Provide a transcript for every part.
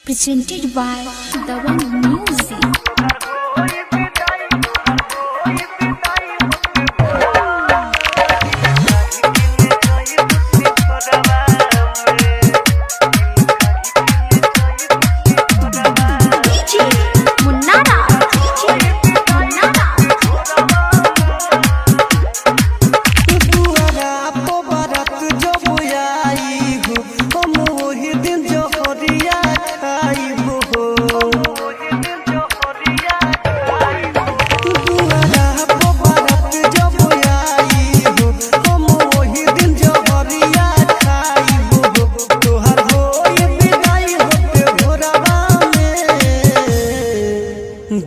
presented by Dawan Music.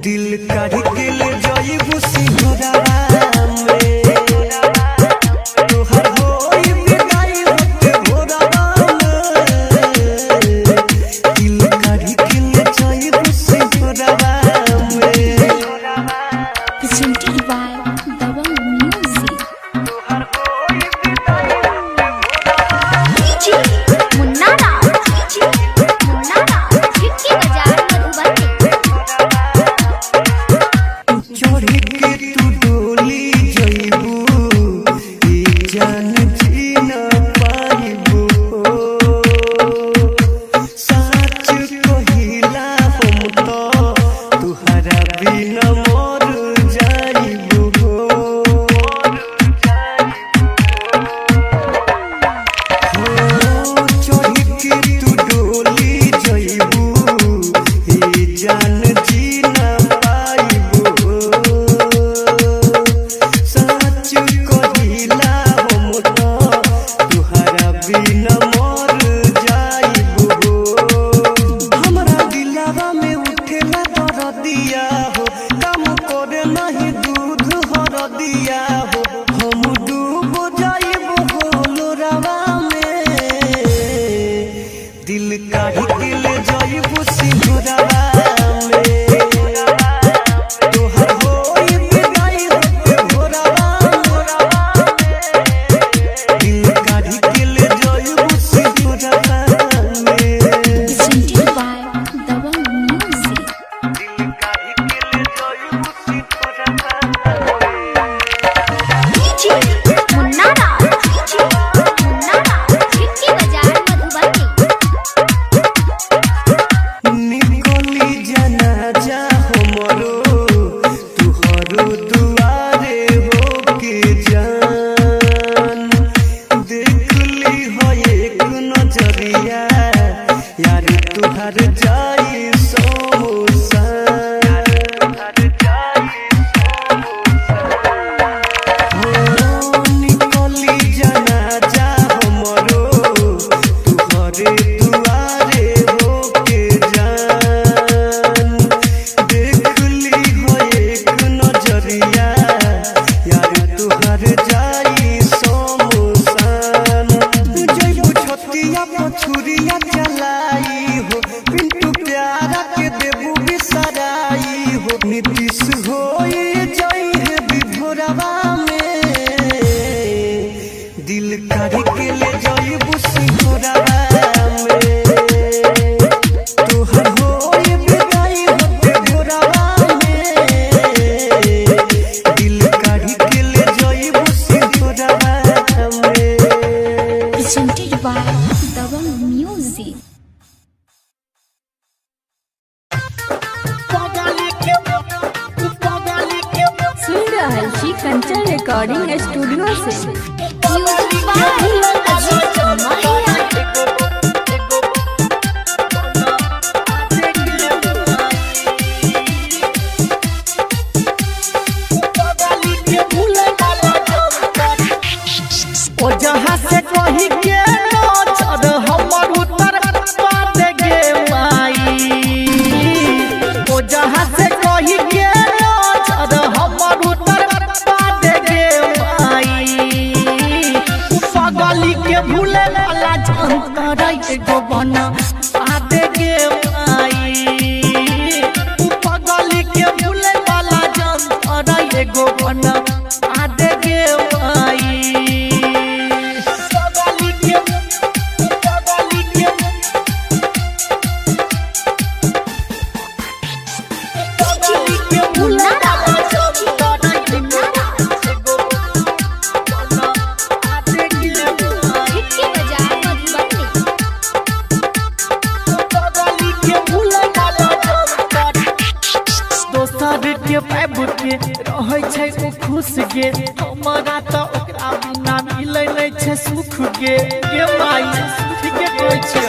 दिल काढ़ के ले जाइबू सिंहरावा में तोहर होई विदाई होते भोरवा में दिल काढ़ के ले जाइबू सिंहरावा में Presented by Dawan Music. DJ Munana, DJ Munana, खिड़की बाजार मधुबनी। चढ़ी के तू डोली जइबू ई जान जी न पाइबू सच कहिला हम तो तुहरा बिना मर जाइबू चढ़ी के तू डोली जइबू ई जान जी न पाइबू सच कहिला हम तो तुहरा बिना मर जाइबू हमरा दिलवा में उठेला दरदिया हो काम करे नहीं दूध हरदिया हो हम डूब जाइबू होलरवा में दिल काढ़ के ले जाइबू सिंहरावा में तोहर होई विदाई होते भोरवा दिल काढ़ के ले जाइबू सिंहरावा में Presented by Dawan Music. दिल काढ़ के ले जाइबू सिंहरावा DJ Munana, DJ Munana, खिड़की बाजार मधुबनी। निकली जनाजा हमरो तुहरो दुआरे होके जान देखली हो एक नजरिया यार तुहर जाई सोमोसान निकली जनाजा हमरो तुहरे दुआरे होके जान देखली हो एक नजरिया यार तुहर जाई सोमोसान जइबू छतिया पछुरिया चलाई हो पिंटू प्यारा के देबू बिसराई हो नीतीश होई जाई है विभोरवा में दिल काढ़ के ले जाइबू सिंहरावा में तोहर होई विदाई होते भोरवा में दिल काढ़ के ले जाइबू सिंहरावा में Presented by Dawan Music. सुन रहल छी कंचन रिकॉर्डिंग स्टूडियो से। Music by Ajit Mahia. ओ जहाँ से कही के नजर हमर उतर पाद गे माई ओ जहाँ से कही के नजर हमर उतर पाद गे माई पगली के भूले वाला छै ओ खुश गे हमरा त ओकरा बिना मिलै नै छै सुख गे माई ठीके कहै छै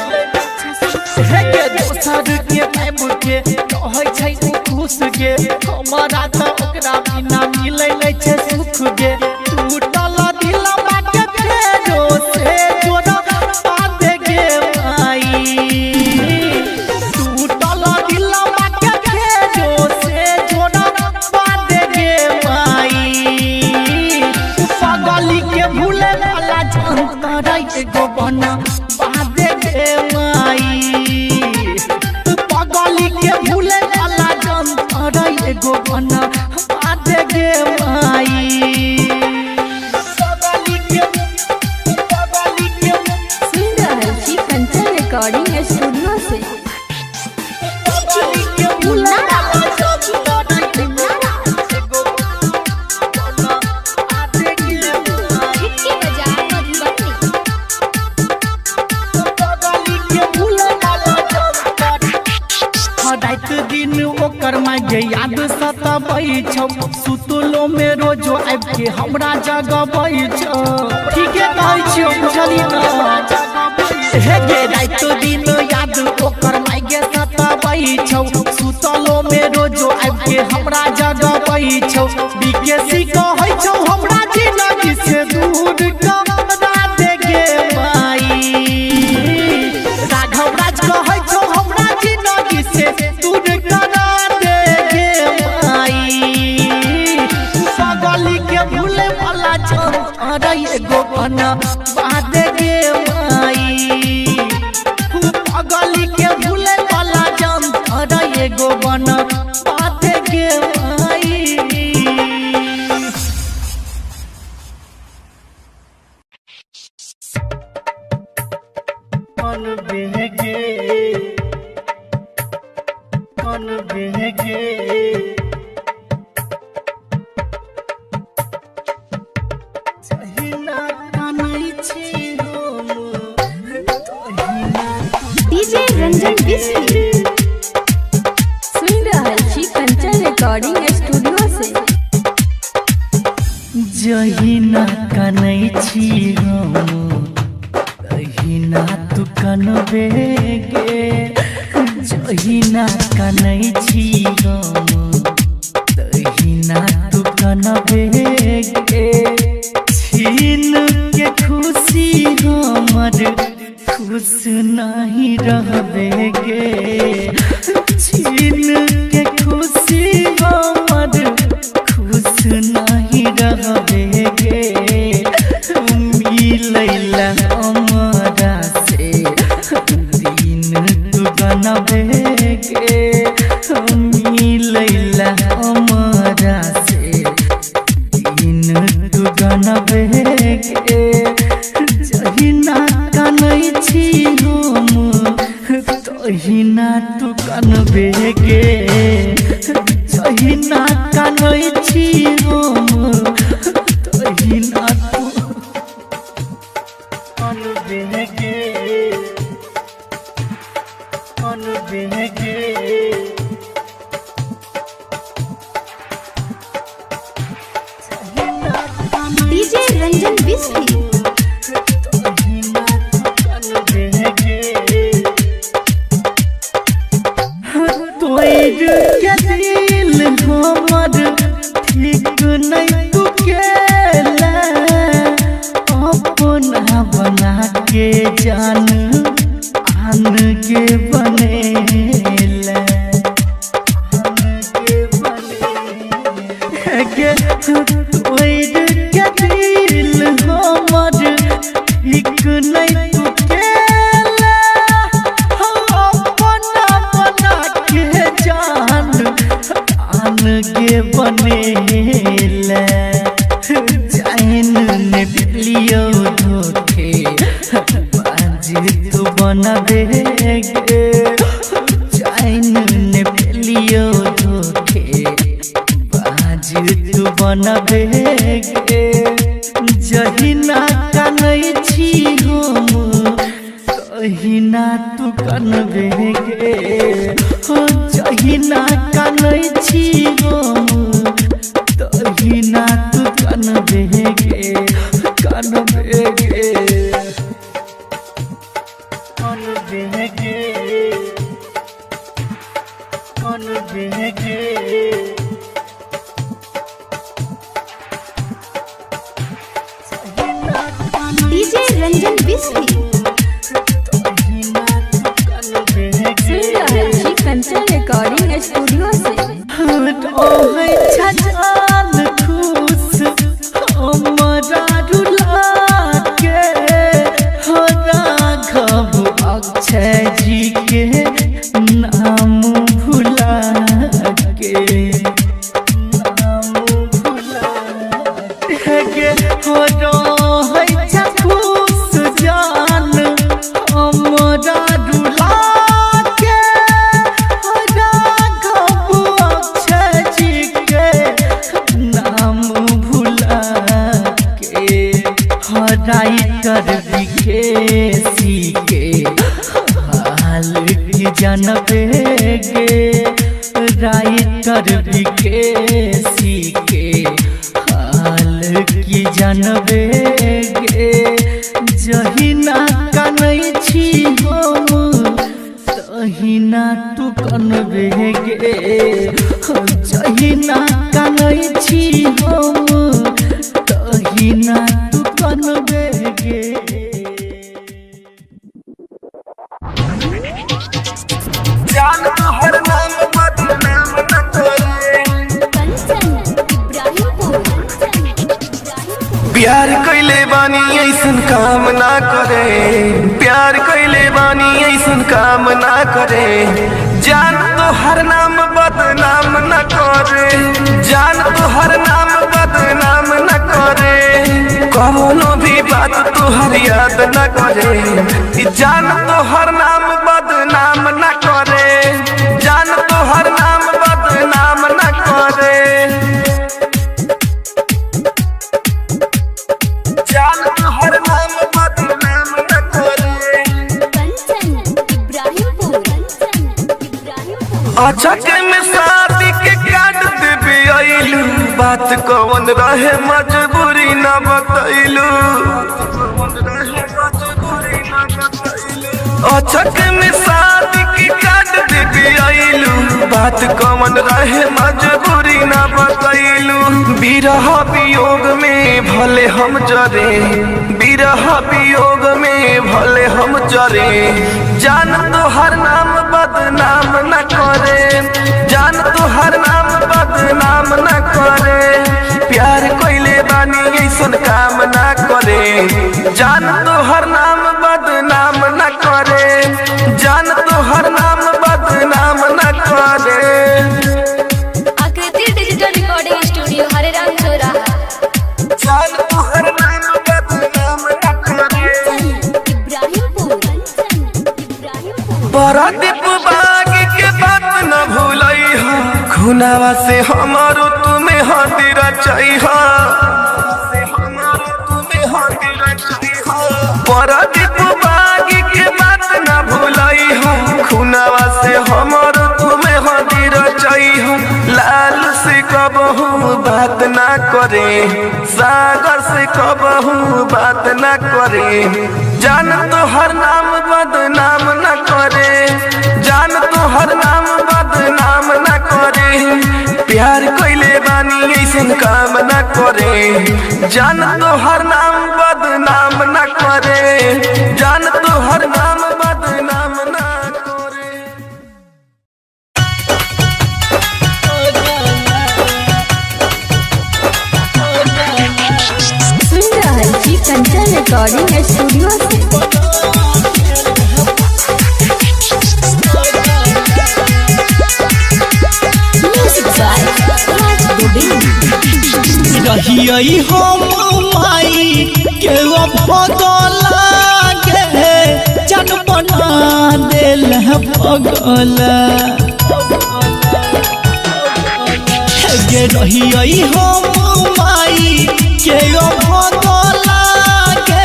हे गे दोसर के प्रेम के कहै छै ओ खुश गे हमरा त ओकरा बिना मिलै नै छै सुख गे टूटल दिलवा के फेरो से जोड़ा बांध गे माई टूटल दिलवा के फेरो से जोड़ा बांध गे माई पगली के भूले वाला जंतर एगो बना बांध गे माई पगली के भूले वाला जंतर एगो बना बांध गे माई सुन रहल छी कंचन रिकॉर्डिंग स्टूडियो से। मुन्ना हिटके बाजार मधुबनी। रात दिन ओकर मागे याद सताबै छौ सुतलो में रोजो आबि के हमरा जगबै छौ ठीके कहै छियौ बुझली न हे गे रात दिन याद ओकर मागे सताबै छौ सुतलो में रोजो आबि के हमरा जगबै छौ बीकेसी कहै छौ हमरा जिंदगी से दूर करा दे गे माई राघव राज कहै छौ हमरा जिंदगी से दूर करा दे गे माई पगली के भूले वाला जंतर एगो बना बांध गे माई पगली के भूले वाला जंतर एगो बना बांध गे माई मन बेगे सहिना कानै छी हम डीजे रंजन बिस्की। सुन रहल छी कंचन रिकॉर्डिंग स्टूडियो से। जहिना कानै छी हम तहिना तू कनबे गे जहिना कानै छी हम तहिना तू कनबे गे छीन के खुशी हमर खुश नहीं रहबे गे छीन के खुशी हमर खुश नहीं रहबे गे मिलैला हमरा से दिन तू बनबे गे मिलैला हमरा से दिन तू बनबे गे जहिना कानै छी हम तहिना तू कनबे गे जहिना कानै छी हम तहिना तू कनबे गे डीजे रंजन बिस्की। दिल हमर ठीक नहीं तू केला अपना बना के जान आन के बनेला के दिल हमर ठीक नहीं तू केला अपना बना के जान आन के बनेला जाइन ने लियो धोखे बाज तू बनबे गे जाइन ने लियो धोखे बाज तू बनबे गे जहिना कानै छी हम तहिना तू कनबे गे जहिना कानै छी हम तहिना कंचन रिकॉर्डिंग स्टूडियो से। ओहे छछान खुश हमरा रुला के हो राघव अक्षय जी के नाम भुला के हो रोहे खुश जान हमरा रुला के हो राघव अक्षय जी के नाम भुला के हो राइटर विकेसी के हाल की जानबे गे राइटर विकेसी के हाल की जानबे गे जहिना कनै छी हम तहिना तू कनबे गे जहिना कनै छी हम तहिना तू कनबे गे। जान हर नाम बदनाम न करे कंचन इब्राहिमपुर प्यार कैले बानी ऐसन काम ना करे प्यार कैले बानी ऐसन काम ना करे जान तो हर नाम बदनाम न करे जान तो हर नाम बदनाम न करे कौनो भी बात तुहर याद न करे जान तो हर नाम बदनाम न करे जान तो हर नाम बदनाम न करे जान तो हर नाम बदनाम न करे कंचन इब्राहिमपुर अचक में शादी के काट देबे आइलू बात कौन रहे मजबूरी न बतैलू अचक में शादी के काट देबे आइलू बात कौन रहे मजबूरी न बतैलू बिरह वियोग में भले हम जरे बिरह वियोग में भले हम जरे जान तो हर नाम बदनाम न करे जान तो हर नाम बदनाम न करे प्यार कोइले बानी ऐसन काम न करे जान तो हर नाम बदनाम न करे जान तो हर नाम बदनाम न करे आकृति डिजिटल रिकॉर्डिंग स्टूडियो हरेराम चौराहा जान तो हर नाम बदनाम न करे इब्राहिमपुर परदीप बाग के बात न भूलई हो खुनावा से हमारो तुम्हें हाथी रचाई हो परदीप बाग के बात न भूलई हो खुनावा से हमारो तुम्हें हाथी रचाई हो लाल से कबहू बात ना करे सागर से कबहू बात ना करे जान तो हर नाम बदनाम न करे जान तो हर नाम बदनाम न करे प्यार कोइले बानी ऐसन काम न करे जान तो हर नाम बदनाम न करे जान तो हर नाम बदनाम न करे। सुन रहल छी कंचन रिकॉर्डिंग स्टूडियो से। म्यूजिक बाय राज गोविंद रहियई हम माई के भगला गे जन बना दिल भगला गे रहियई हम माई के भगला गे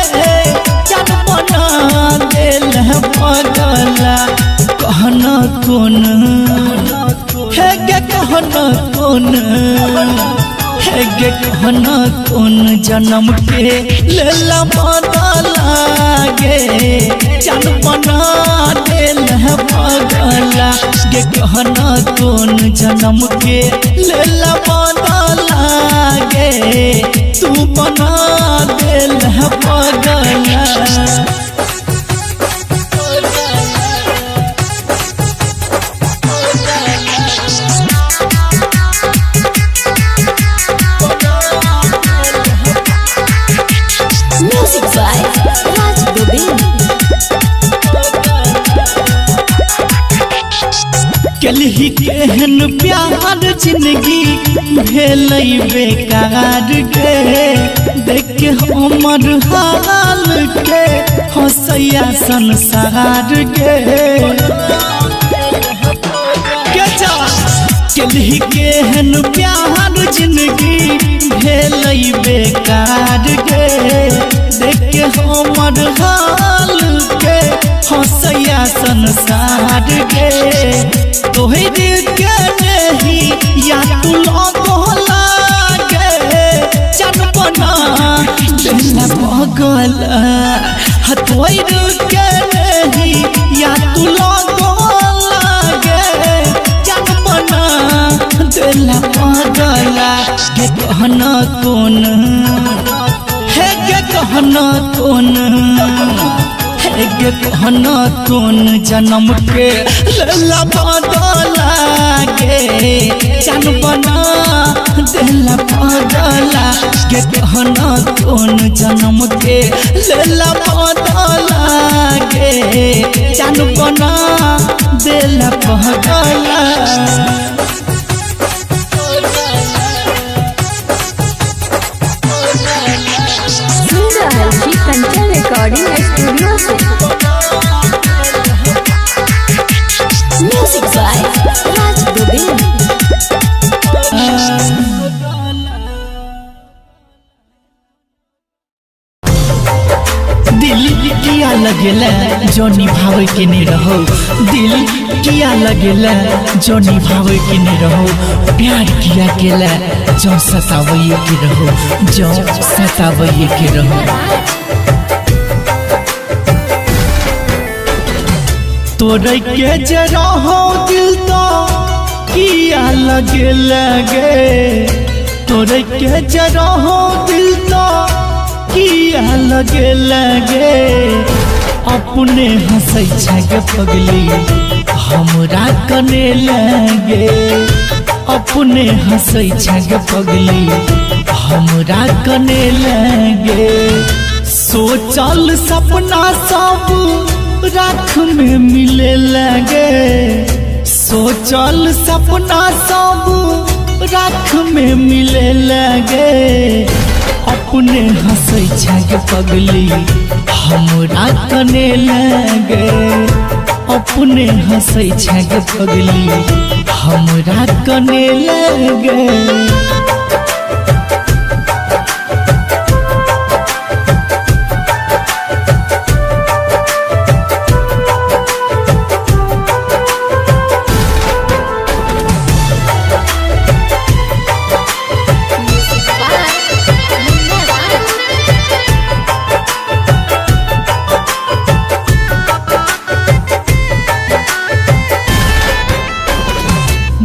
जन बना दिल भगला कहना कौन है गे कहना कौन है गे कहना कौन जन्म के लेला बदला गे जन बना दिल भगला गे कहना कौन जन्म के लेला बदला गे तू बना दिल भगला। कलही केहन प्यार जिंदगी भेलै बेकार गे देख के हमर हाल के हंसैया संसार गे कलही केहन प्यार जिंदगी भेलै बेकार गे देख के हमर हाल के हंसैया संसार गे तोहे दिल के नहीं या तू लोगो लागे चनपना दिल पगल तोहे दिल के नहीं या तू लोगो लागे चनपना दिल पगल के कहना कौन है के कहना कौन गे कहना कौन जन्म के लला बदला गे जनबना दिला बदला गे कहना कौन जन्म के लला बदला गे जनबना दिला बदला कंचन रिकॉर्डिंग स्टूडियो से म्यूजिक बाय राज गोविंद। दिल किया लगेला जो निभावे के नहीं रहो दिल किया लगेला जो निभावे के नहीं रहो प्यार किया गेला जो सतावे के रहो जो सतावे के रहो तोरे के जरा हो दिल तो किया लगे तोरे के जरा हो दिल तो किया लगे अपने हंसै छगे पगली हमरा कने लगे अपने हंसै छगे पगली हमरा कने लगे सोचल सपना सब राख में मिले लगे सोचल सपना सब राख में मिले लगे अपने हंसै छगे पगली हमरा कने लगे अपने हंसै छगे पगली हमरा कने लगे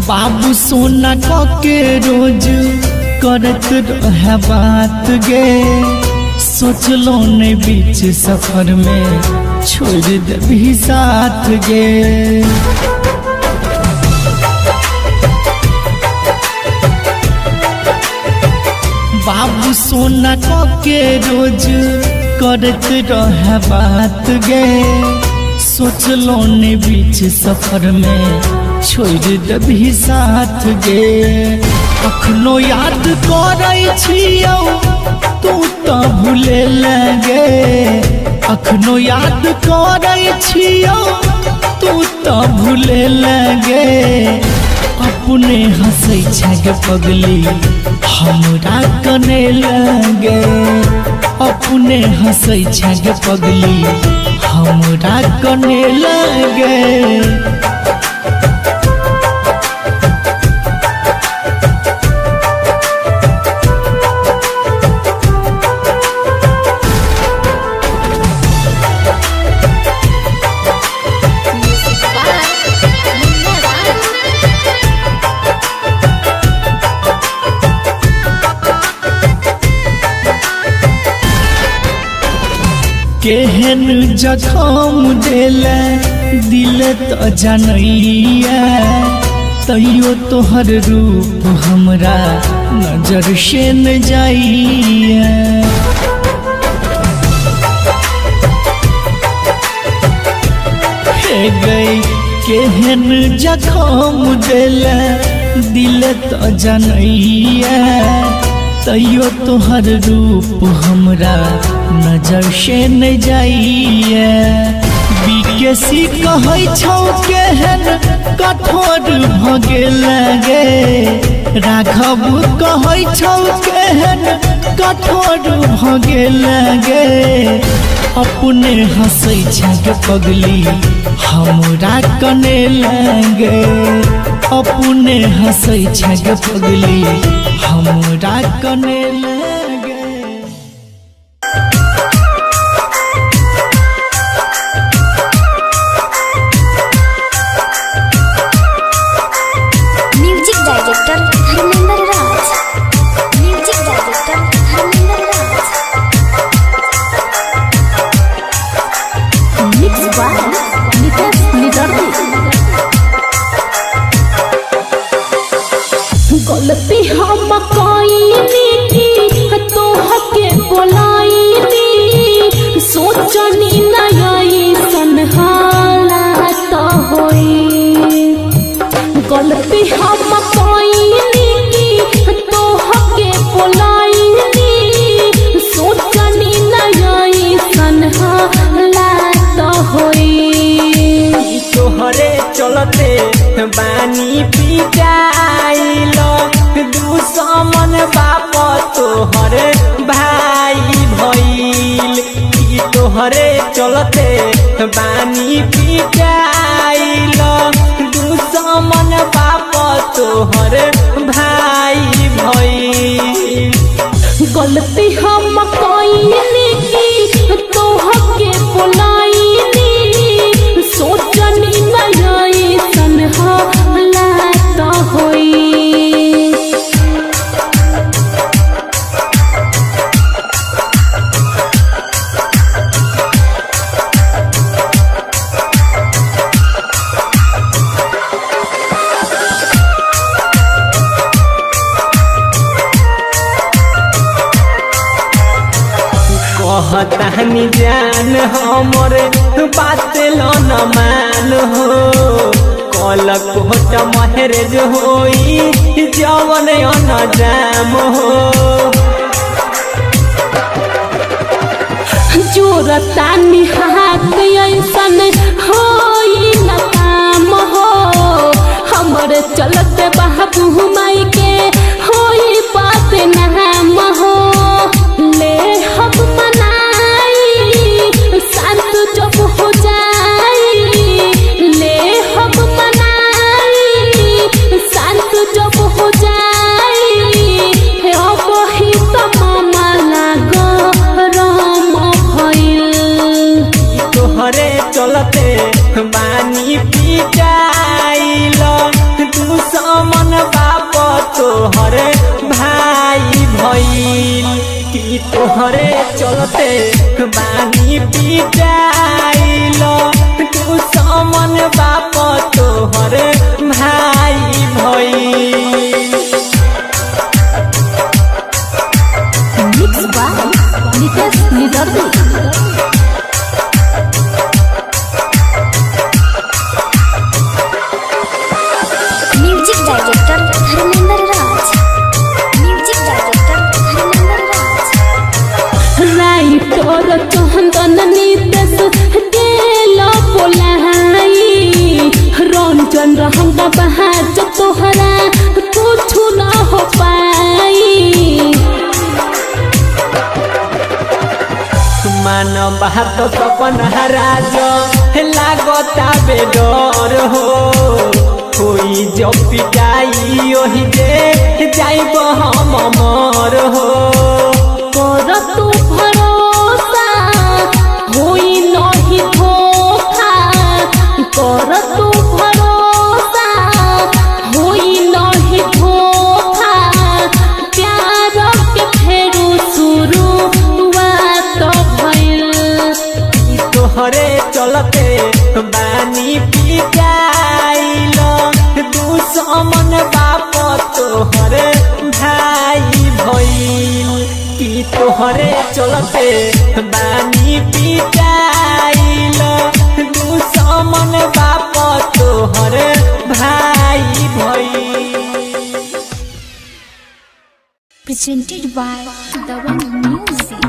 बाबू सोना के रोज करत रहे बात गे सोचलो ने बीच सफर में छोड़ देबी साथ गे बाबू सोना के रोज करत रहे बात गे सोचलो ने बीच सफर में छोड़ देबी साथ गे अखनो याद करै छियौ तू तो भूले लगे अखनो याद करै छियौ तू तो भूले लगे अपने हंसै छगे पगली हमरा कने लगे अपने हंसै छगे पगली हमरा कने लगे केहन जखम देले दिल तो जनैया तैयो तोहर रूप हमरा नजर से न जाइया हे गई केहन जखम देले दिल तो जनैया तैयो तोहर रूप हमरा नजर से न जाइए बीकेसी कहै छौ केहन कठोर भ गेल गे राघव कहै छौ केहन कठोर भ गेल गे अपने हंसै छे पगली हमरा कने लगे अपने हंसै छे पगली हमरा कने लगे music director Dharmendra Raj. Music director Dharmendra Raj. Mix by Nitesh Nidardi. गलती हम कईनी तोहके बोलाईनी सोचनी नई सन हालात होई गलती हम कईनी तोहके बोलाईनी सोचनी नई सन हालात होई तोहरे चलते बानी पिटाइल दुश्मन बाप तोहर भाई भइल तोहरे चलते बानी पिटाइल दुश्मन बाप तोहर भाई भइल गलती हम कईनी तोहके बोलाईनी सोचनी नई सन हालात होई कहतानी जान हमर बात लो न मान हो कल कोट महरेज होई जवन न जाम हो जोरता निहात ऐसन होई न काम हो हमरे चलते बाबू माई के होई बात नाम हो ले हम मनाई शांत जब हो जाई ले हम मनाई शांत जब हो जाई अब ही तमामा लागो राम भइल तोहरे चलते बानी पिटाइल दुश्मन बाप तोहर भाई भइल कि तोहरे चलते बानी पिटाइल दुश्मन बाप तोहर भाई भइल mix by Nitesh Nidardi. Music director Dharmendra Raj. Music director Dharmendra Raj. राई तोर चंदन नितेश गेल बोलाई रंजन रहंगा बहाज तोहरा कुछ न हो पाई मान बात सपन राज लागता बेडर हो कोई जो पिटाई ओही दे जाइब हम मर हो कर तू भरोसा होई नहीं धोखा कर तू भरोसा होई नहीं धोखा प्यार के फेरू शुरुआत भइल तोहरे चलते बानी पिटाइल दुश्मन बाप तोहर भाई भइल कि तोहरे चलते बानी पिटाइल दुश्मन बाप तोहर तोहरे भाई भई। Presented by Dabang Music.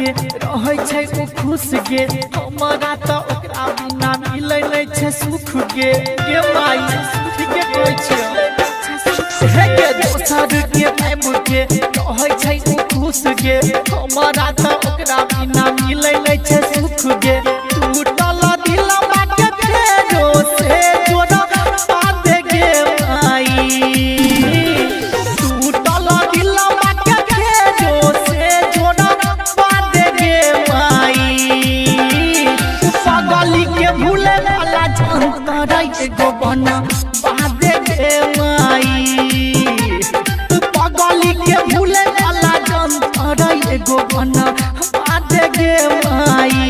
के रहै छै ओ खुश गे हमरा त ओकरा बिना मिलै नै छै सुख गे माई ठीके कहै छियै हे गे दोसर के प्रेम के रहै छै ओ खुश गे हमरा त ओकरा बिना मिलै नै छै सुख गे टूटल दिल बाटे फेरो से जोड़ा बांध गे माई टूटल दिल बाटे फेरो से जोड़ा बांध गे माई पगली के भूले वाला जंतर एगो बना बांध गे माई पगली के भूले वाला जंतर एगो बना बांध गे माई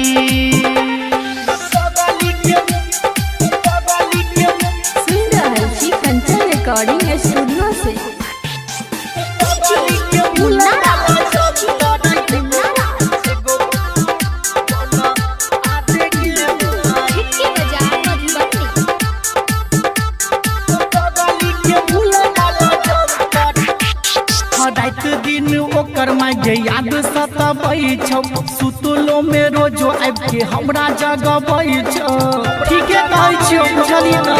सुन रहल छी कंचन रिकॉर्डिंग स्टूडियो से। हिटके बाजार मधुबनी रात दिन ओकर मांगे याद सताबै छौ सुतलो में रोजो आबि के हमरा जगबै छौ ठीके कहै छियौ बुझलियै न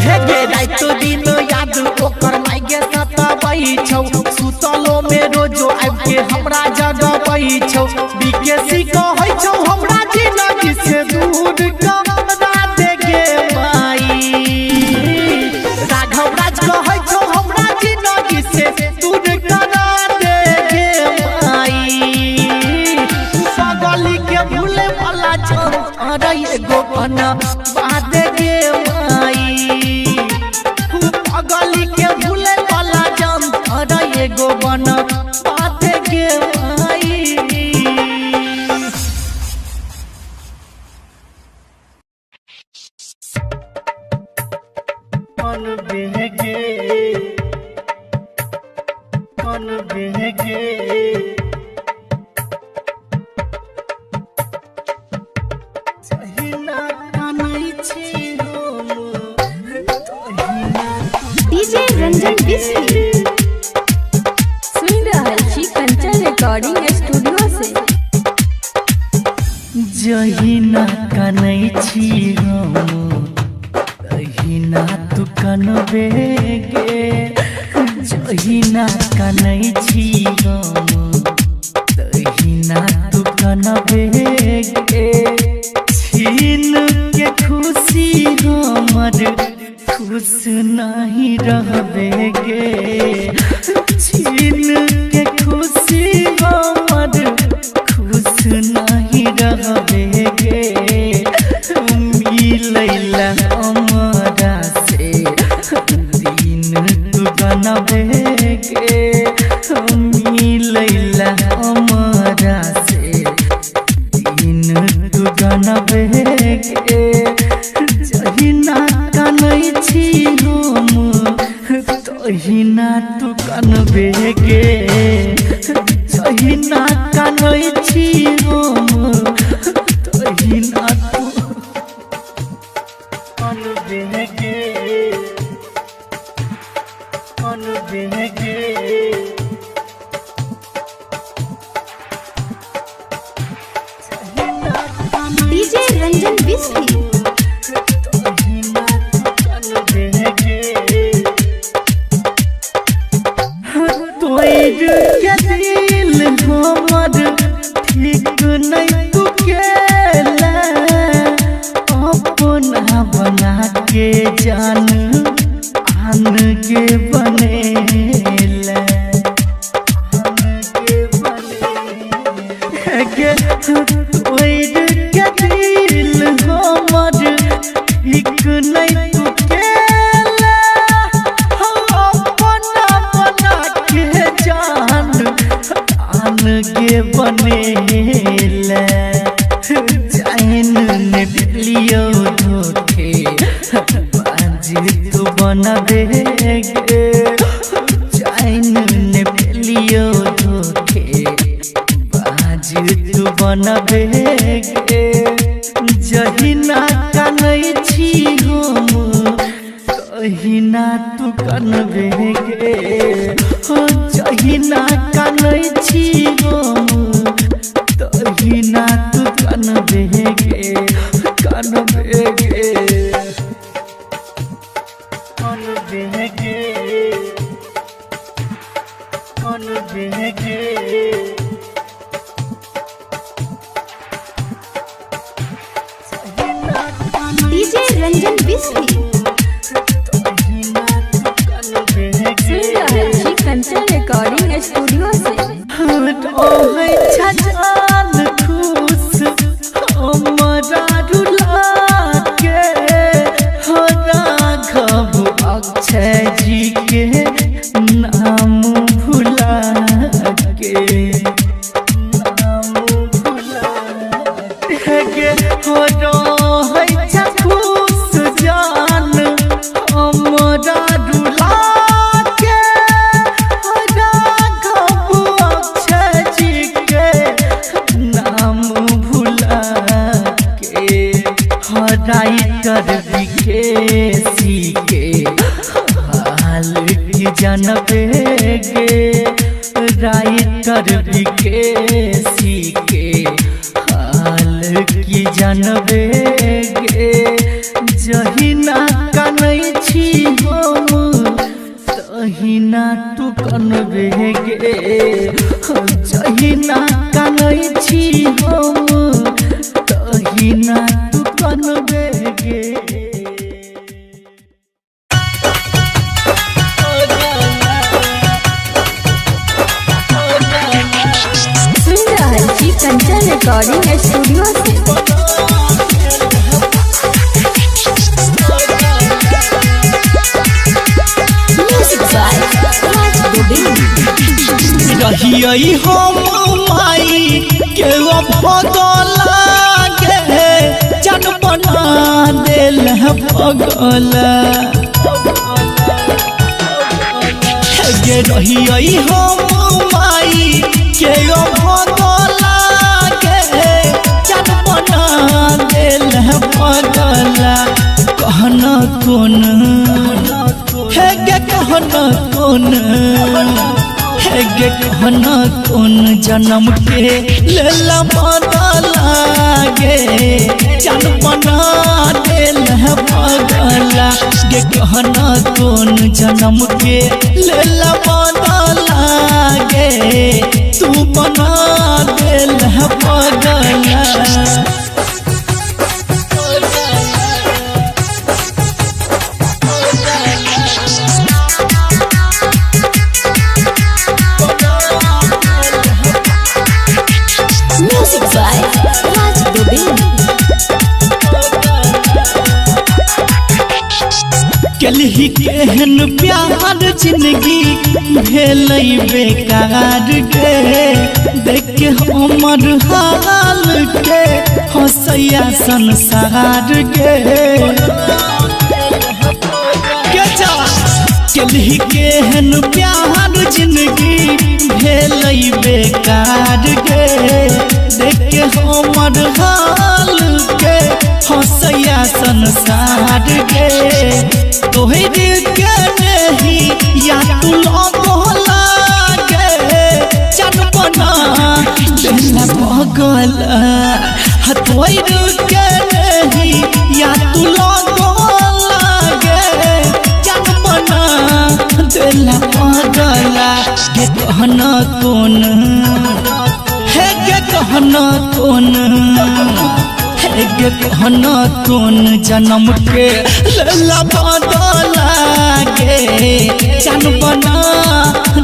हे गे रात दिन याद ओकर मांगे सताबै छौ सुतलो में रोजो आबि के हमरा जगबै छौ बीकेसी कहै छौ हमरा जिंदगी से दूर कमरा दे गे माई राघव राज कहै छौ हमरा जिंदगी से दूर करा दे गे माई पगली के भूले वाला जंतर एगो बना बांध गे माई पगली के भूले वाला जंतर एगो बना बांध गे माई मन बेगे सहिना कानै छी हम तहिना डीजे रंजन बिस्मी सुन रहल छी कंचन रिकॉर्डिंग स्टूडियो से। जहिना कानै छी हम तहिना तू कनबे गे जहिना कानै छी हम तहिना तू कनबे गे छीन के खुशी हमर खुश नहीं रहबे गे छीन के खुशी हमर खुश नहीं रहबे गे मिलैला हमरा से दिन तू बनबे गे मिलैला हमरा से दिन तू बनबे गे जहिना कानै छी हम तहिना तू कनबे गे जहिना कानै छी हम तहिना तू कनबे गे डीजे रंजन बिस्मी के दिल हमर ठीक नहीं तू केला अपना बना के जान आन के बनेला के दिल हमर ठीक नहीं तू केला अपना बना के जान आन के बनेला जाइन ने लियो धोखे बाजी तू बनबे गे जाइन ने लियो धोखे बाजी तू बनबे गे जहिना कानै छी हम तहिना तू कनबे गे जहिना कानै छी हम विकेसी के हाल की जनबे गे राइटर विकेसी के हाल की जनबे गे जहिना कनै छी हम तहिना तू कनबे गे जहिना कनै छी हम तहिना तू कनबे गे। सुन रहल छी कंचन रिकॉर्डिंग स्टूडियो से। Music by Raj Govind. रहियै हम माई के भगला गे जन बना देल भगल गे रहियै हम माई के भगला गे जन बना देल भगल कहना कोन हे गे कहना कोन हे गे कहना कोन जन्म के लेला बदला गे जन बना देल बदला गे कहना कोन जन्म के लेला बदला गे तू बना देल बदला। Music by Raj Govind. कलही केहन प्यार जिंदगी भेलै बेकार गे देख के हमर हाल के हंसैया संसार गे कलही केहन प्यार जिंदगी भेलै बेकार गे देख के हमर हाल के हंसैया संसार गे तोहर के नहीं या तू लगला गे जन बना देला बगल तोहर के नहीं या तू लगला गे जन बना देला बगल गे कहना कोन हे गे कहना कोन हे गे कहना कोन जन्म के लेला बदला गे जन बना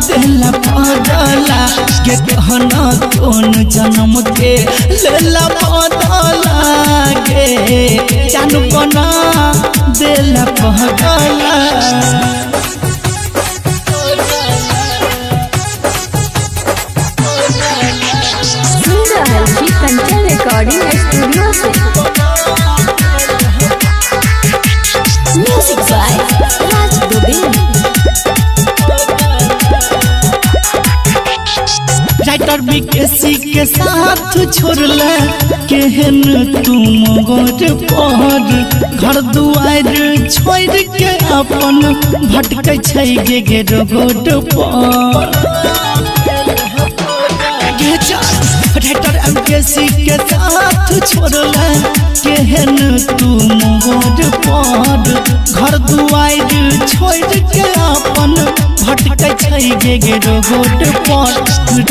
देला बदला गे कहना कोन जन्म के लेला बदला गे जन बना देला बदला। सुन रहल छी कंचन रिकॉर्डिंग स्टूडियो से। Music by Raj Govind. Writer VKC के साथ छोड़ला केहन तुम गोर पर घर दुआर छोड़ के अपन भटकै छै गे गे रोड पर राइटर विकेसी के साथ छोड़ला केहन तुम गोर पर घर दुआर छोड़ के अपन भटकै छै गे गे रोड पर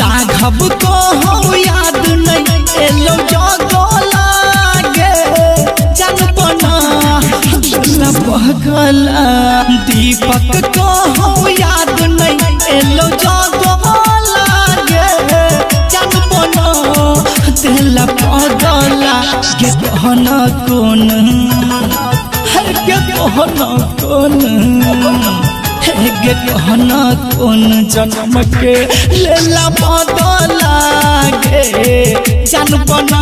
राघव को हो याद नहीं एलो जगला गे जन बना देला बगला दीपक को हो याद नहीं एलो जगला गे जन बना देला बगला गे कहना कोन हर गे कहना कोन गे कहना कोन जन्म के लेला बदला गे जन बना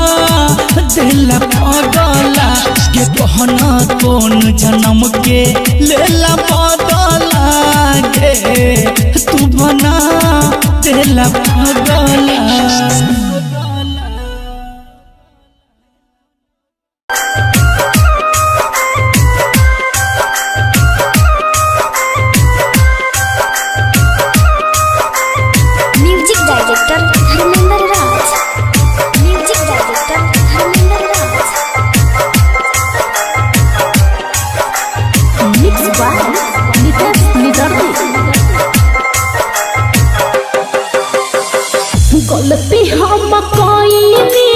देला बदला गे कहना कोन जन्म के लेला बदला गे तू बना देला बदला। बाय नितेश निदर्दी। गलती हम कईनी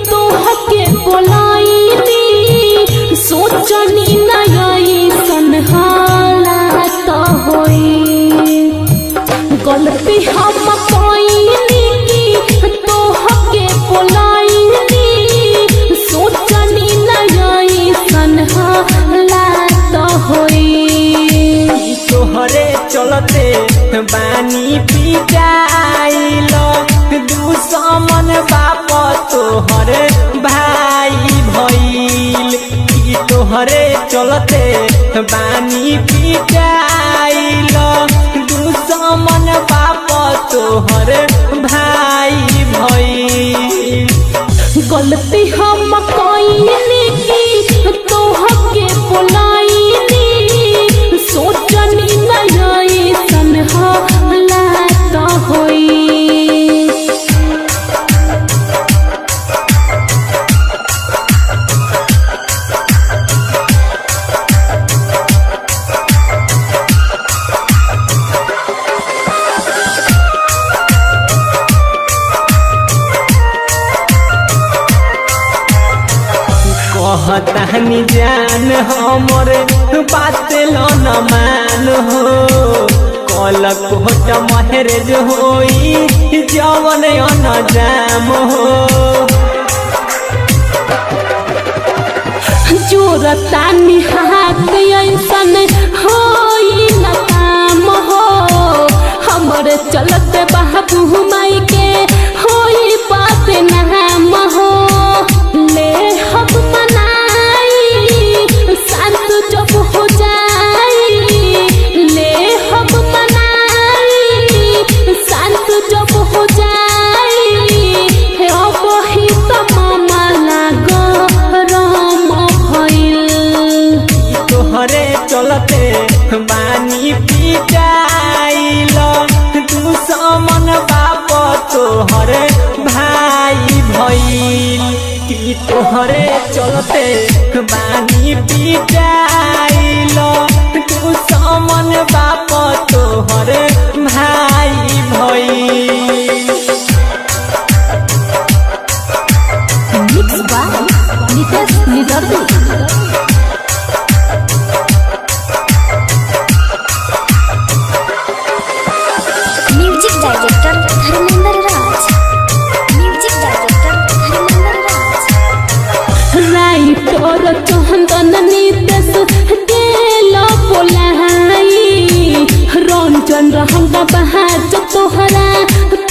तोहके बोलाईनी सोचनी नई हालात होई। गलती हम कईनी तोहके बोलाईनी सोचनी नई हालात होई। तोहरे चलते बानी पिटाइल दुश्मन बाप तोहर भाई भइल। तोहरे चलते बानी पिटाइल दुश्मन बाप तोहर भाई भइल। गलती हम कईनी तोहके बोलाईनी सोचनी नई हालात होई। कहतानी जान हमर बात लो न मान हो। कल कोट महरेज होई जवन अनजाम हो। जोरतानी हाथ ऐसन होई न काम हो। हमर चलते बाबू माई के होई बात नाम हो। ले हम मनाई शांत जब हो जाई। ले हम मनाई शांत जब हो जाई। अब ही तो मामला गरम भइल। तोहरे चलते बानी पिटाइल दुश्मन बाप तोहर भाई भइल। तोहरे चलते बानी पिटाइल दुश्मन बाप तोहर भाई भइल। Mix by Nitesh Nidardi. Music director Dharmendra Raj. Music director Dharmendra Raj. Writer Chandan Nitesh गेल बोलाई। रंजन रहंगा बहार जो तोहरा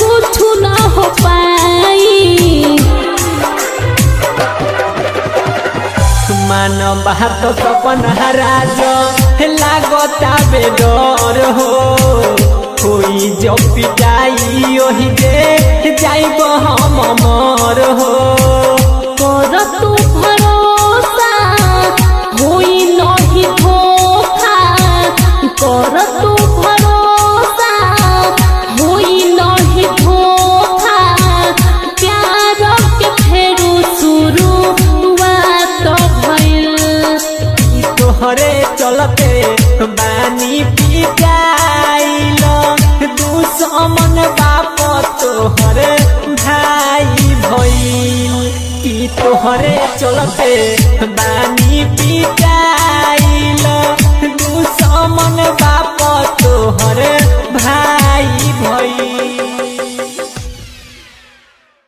कुछ न हो पाई। मान बात सपना राज लागता बेडर हो। कोई जो पिटाई ओही जे जाइब हम मर हो। कर तू भरोसा होई नहीं धोखा। कर तू भरोसा होई नहीं धोखा। प्यार के फेरू शुरुआत भइल। तोहरे चलते बानी पिटाइल दुश्मन बाप तोहर भाई भइल। तोहरे चलते बानी पिटाइल दुश्मन बाप तोहर